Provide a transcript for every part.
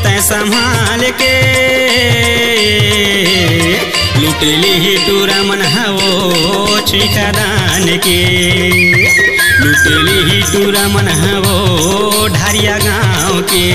तै संभाल के लुटली ही टूरा मन हवो ठिकादान के लुटली ही टूरा मन हवो ढारिया गाँव के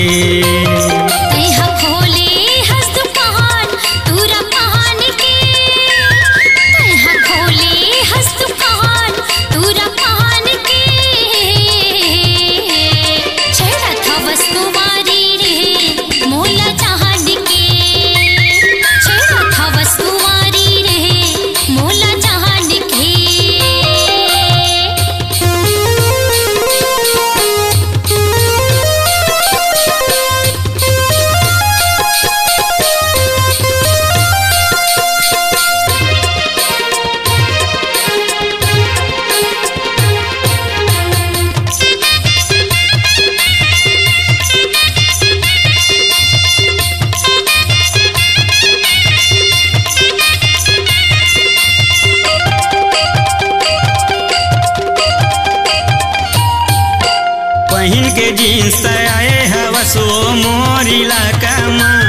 पहिन के जींस आए हवसो मोर इलाका माँ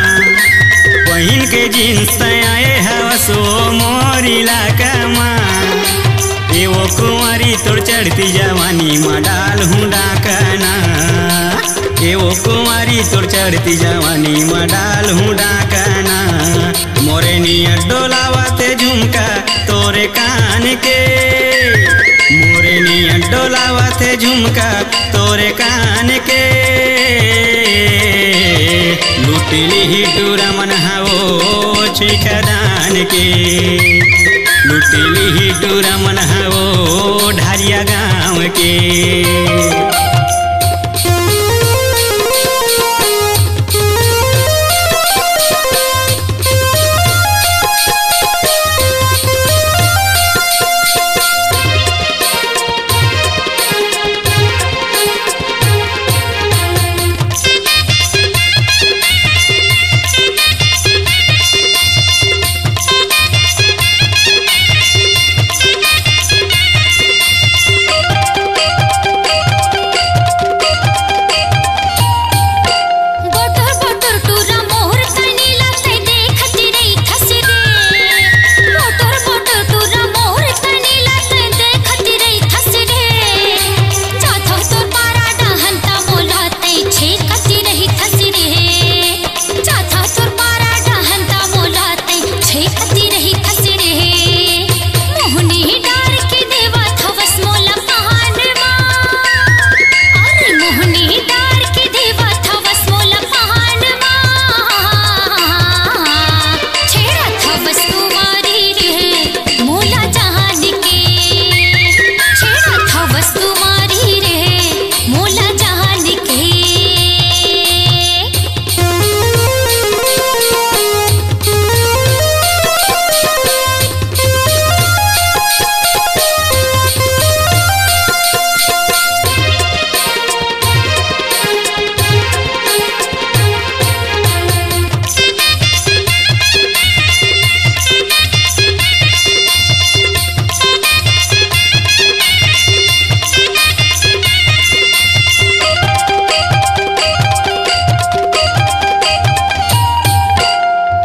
पहिन के जींस आए हवसो मोर इलाका माँ एवो कुंवारी तोड़ चढ़ती जवानी माँ डाल हूँ डाकना एवो कुंवारी तोड़ चढ़ती जवानी माँ डाल हूँ डाकना मोरे नियर डोलावते झुमका तोरे कान के मोरे नियर डोलावते झुमका तोरे कान के लुटली ही टूरा मन हवो ठिकादान के लुटली ही टूरा मन हवो ढारिया गाँव के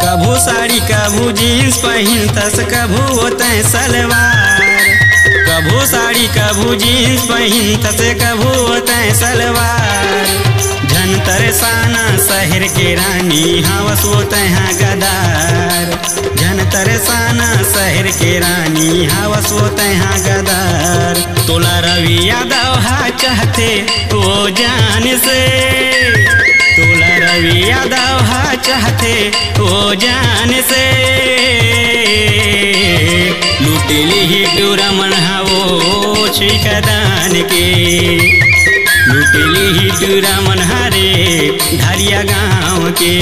कभू साड़ी कभू जीन्स पहिनतस कभू होते सलवार कभू साड़ी कभू जीन्स पहिनतस कभू होते सलवार झन तरसाना शहर के रानी हवस होते हैं गदार झन तरसाना शहर के रानी हवस होते हैं गदार तोला रवि यादव हा चाहते वो जान से तोला रवि यादव हा चाहते वो जान से लुटली ही टूरा मन हवो ठिकादान के लुटली ही टूरा मन हरे ढारिया गाँव के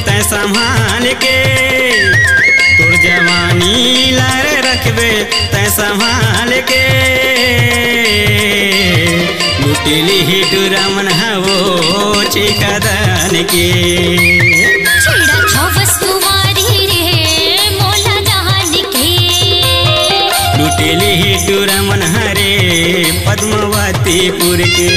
तै संभाल के जवानी लार रखबे तै संभाल के लुटिली ही डुरमन हवो चिकदन के लुटिली ही डुरमन हरे पद्मावतीपुर के।